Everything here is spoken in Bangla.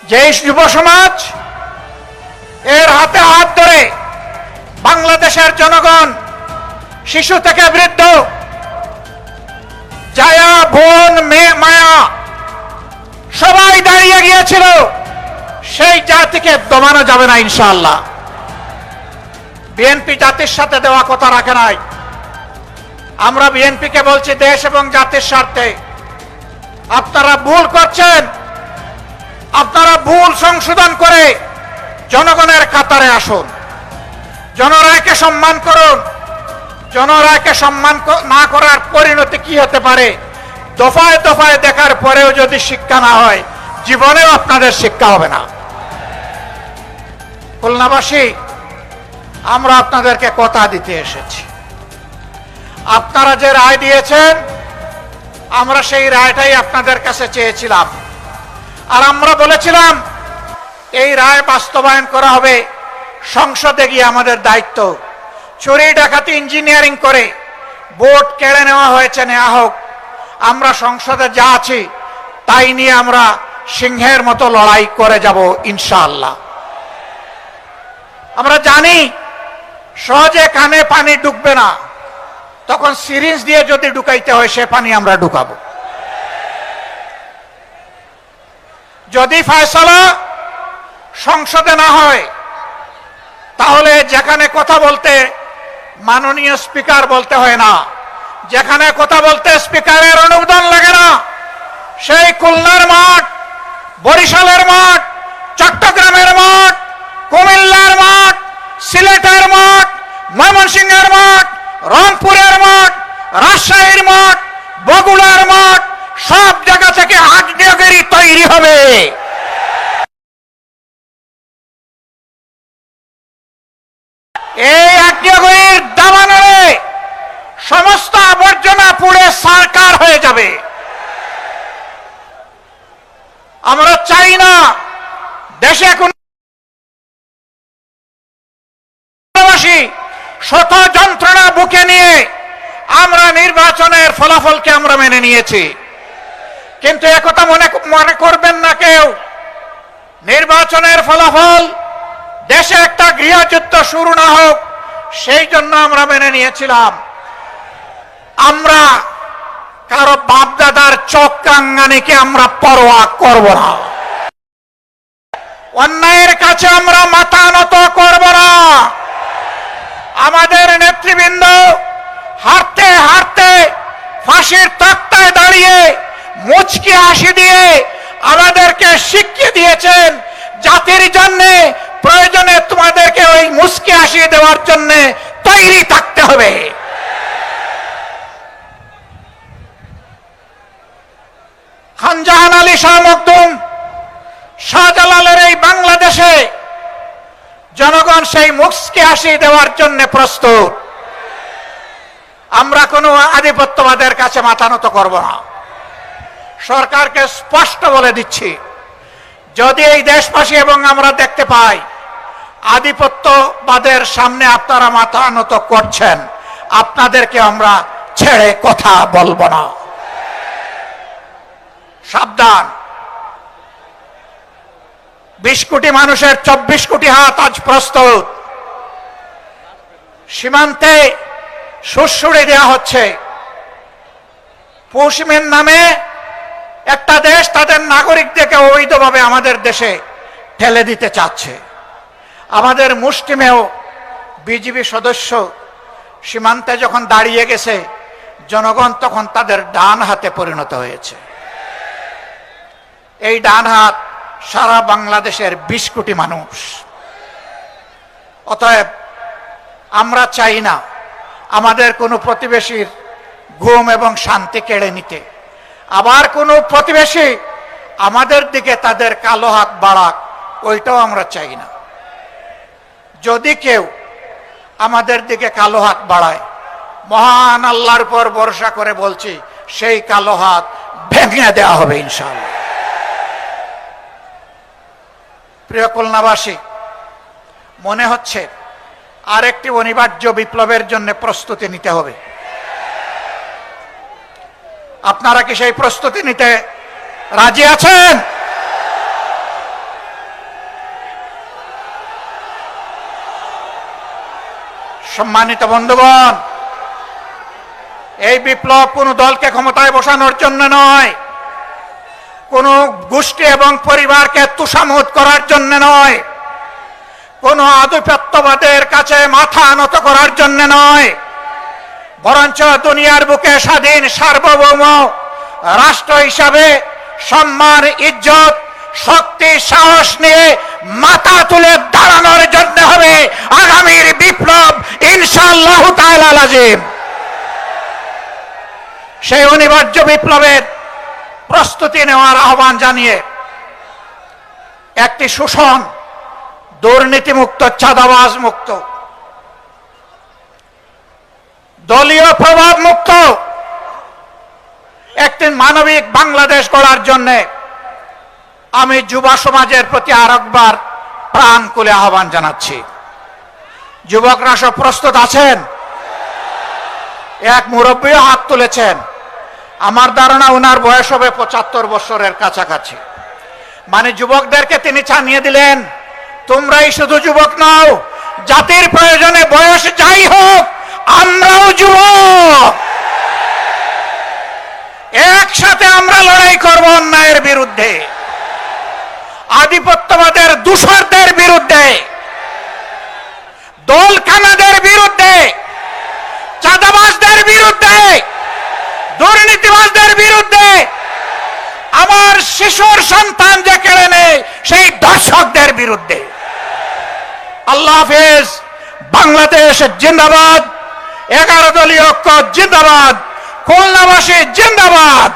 যে যুব সমাজ এর হাতে হাত ধরে বাংলাদেশের জনগণ শিশু থেকে বৃদ্ধ জায়া বোন মেয়ে মায়া সবাই দাঁড়িয়ে গিয়েছিল, সেই জাতিকে দমানো যাবে না ইনশাআল্লাহ। বিএনপি জাতির সাথে দেওয়া কথা রাখে নাই। আমরা বিএনপিকে বলছি দেশ এবং জাতির স্বার্থে আপনারা ভুল করছেন, আপনারা ভুল সংশোধন করে জনগণের কাতারে আসুন, জনরায়কে সম্মান করুন। জনরায়কে সম্মান না করার পরিণতি কি হতে পারে দফায় দফায় দেখার পরেও যদি শিক্ষা না হয়, জীবনেও আপনাদের শিক্ষা হবে না। খুলনাবাসী, আমরা আপনাদেরকে কথা দিতে এসেছি। আপনারা যে রায় দিয়েছেন, আমরা সেই রায়টাই আপনাদের কাছে চেয়েছিলাম। আর আমরা বলেছিলাম এই রায় বাস্তবায়ন করা হবে সংসদে গিয়ে আমাদের দায়িত্ব। চুরি ডাকাতি ইঞ্জিনিয়ারিং করে ভোট কেড়ে নেওয়া হয়েছে, নেওয়া হোক। আমরা সংসদে যা আছি তাই নিয়ে আমরা সিংহের মতো লড়াই করে যাব ইনশাআল্লাহ। আমরা জানি সহজে কানে পানি ঢুকবে না, তখন সিরিঞ্জ দিয়ে যদি ঢুকাইতে হয় সে পানি আমরা ঢুকাবো। যদি ফয়সালা সংসদে না হয়, তাহলে যেখানে কথা বলতে মাননীয় স্পিকার বলতে হয় না, যেখানে কথা বলতে স্পিকারের অনুমোদন লাগে না, সেই খুলনার মাঠ, বরিশালের মাঠ, চট্টগ্রামের মাঠ, কুমিল্লার মাঠ, সিলেটের মাঠ, ময়মনসিংহের মাঠ, রংপুরের মাঠ, রাজশাহীর মাঠ, বগুড়ার মাঠ, সব জায়গা থেকে আগ্নেয়গিরি তৈরি হবে। এই আগ্নেয়গিরির দাবানলে সমস্ত আবর্জনা পুড়ে সারকার হয়ে যাবে। আমরা চাই না দেশে কোন শত যন্ত্রণা বুকে নিয়ে আমরা নির্বাচনের ফলাফলকে আমরা মেনে নিয়েছি, কিন্তু একথা মনে করবেন না কেউ, নির্বাচনের ফলাফল দেশে একটা গৃহযুদ্ধ শুরু না হোক সেই জন্য আমরা মেনে নিয়েছিলাম। আমরা কারো বাপদাদার চক্রাঙ্গানিকে আমরা পরোয়া করব না, অন্যায়ের কাছে আমরা মাথা নত করব না। আমাদের নেতৃবৃন্দ হাঁটতে হাঁটতে ফাঁসির তক্তায় দাঁড়িয়ে মুচকি হাসি দিয়ে আমাদেরকে শিখিয়ে দিয়েছেন, জাতির জন্য প্রয়োজনে তোমাদেরকে ওই মুচকি হাসি দেওয়ার জন্য তৈরি থাকতে হবে। খানজাহান আলী শাহ মখদুম, শাহজালালের এই বাংলাদেশে জনগণ সেই মুচকি হাসি দেওয়ার জন্য প্রস্তুত। আমরা কোনো আধিপত্যবাদের কাছে মাথা নত করব না। সরকারকে স্পষ্ট বলে দিচ্ছি, যদি এই দেশবাসী এবং আমরা দেখতে পাই আধিপত্যবাদের সামনে আপনারা মাথা নত করছেন, আপনাদেরকে আমরা ছেড়ে কথা বলবো না। সাবধান, 20 কোটি মানুষের 24 কোটি হাত আজ প্রস্তুত। সীমান্তে সুড়সুড়ি দেওয়া হচ্ছে। পশ্চিমের নামে একটা দেশ তাদের নাগরিকদেরকে অবৈধভাবে আমাদের দেশে ঠেলে দিতে চাচ্ছে। আমাদের মুষ্টিমেয় বিজিবি সদস্য সীমান্তে যখন দাঁড়িয়ে গেছে, জনগণ তখন তাদের ডান হাতে পরিণত হয়েছে। এই ডান হাত সারা বাংলাদেশের 20 কোটি মানুষ। অতএব আমরা চাই না আমাদের কোনো প্রতিবেশীর ঘুম এবং শান্তি কেড়ে নিতে, আবার কোনো প্রতিবেশী আমাদের দিকে তাদের কালো হাত বাড়াক, ওইটাও আমরা চাই না। যদি কেউ আমাদের দিকে কালো হাত বাড়ায়, মহান আল্লাহর উপর ভরসা করে বলছি, সেই কালো হাত ভেঙে দেওয়া হবে ইনশাআল্লাহ। প্রিয় খুলনাবাসী, মনে হচ্ছে আরেকটি অনিবার্য বিপ্লবের জন্য প্রস্তুতি নিতে হবে। আপনারা কি সেই প্রস্তুতি নিতে রাজি আছেন? সম্মানিত বন্ধুগণ, এই বিপ্লব কোনো দলকে ক্ষমতায় বসানোর জন্য নয়, কোনো গোষ্ঠী এবং পরিবারকে তুষামোদ করার জন্য নয়, কোনো আধিপত্যবাদের কাছে মাথা নত করার জন্য নয়, বরঞ্চ দুনিয়ার বুকে স্বাধীন সার্বভৌম রাষ্ট্র হিসাবে সম্মান, ইজ্জত, শক্তি, সাহস নিয়ে মাথা তুলে দাঁড়ানোর জন্য হবে আগামীর বিপ্লব ইনশাআল্লাহু তাআলা লাজিম। সেই অনিবার্য বিপ্লবের প্রস্তুতি নেওয়ার আহ্বান জানিয়ে একটি শোষণ, দুর্নীতিমুক্ত, চাঁদাবাজ মুক্ত, দলীয় প্রভাব মুক্ত একটি মানবিক বাংলাদেশ গড়ার জন্য আমি যুব সমাজের প্রতি আরেকবার প্রাণ খুলে আহ্বান জানাচ্ছি। যুবকরা সব প্রস্তুত আছেন? এক মুরব্বী হাত তুলেছেন, আমার ধারণা ওনার বয়স হবে ৭৫ বছরের কাছাকাছি। মানে যুবকদেরকে তিনি জানিয়ে দিলেন, তোমরাই শুধু যুবক নও, জাতির প্রয়োজনে বয়স যাই হোক আমরাও যুবক। একসাথে আমরা লড়াই করব অন্যায়ের বিরুদ্ধে, আধিপত্যবাদের দূষরদের বিরুদ্ধে, দলখানাদের বিরুদ্ধে, চাঁদাবাজদের বিরুদ্ধে, দুর্নীতিবাজদের বিরুদ্ধে, আমার শিশুর সন্তান যে কেড়ে নেয় সেই দর্শকদের বিরুদ্ধে। আল্লাহ হাফেজ। বাংলাদেশ জিন্দাবাদ। 11 দলীয় ঐক্য জিন্দাবাদ। খুলনাবাসী জিন্দাবাদ।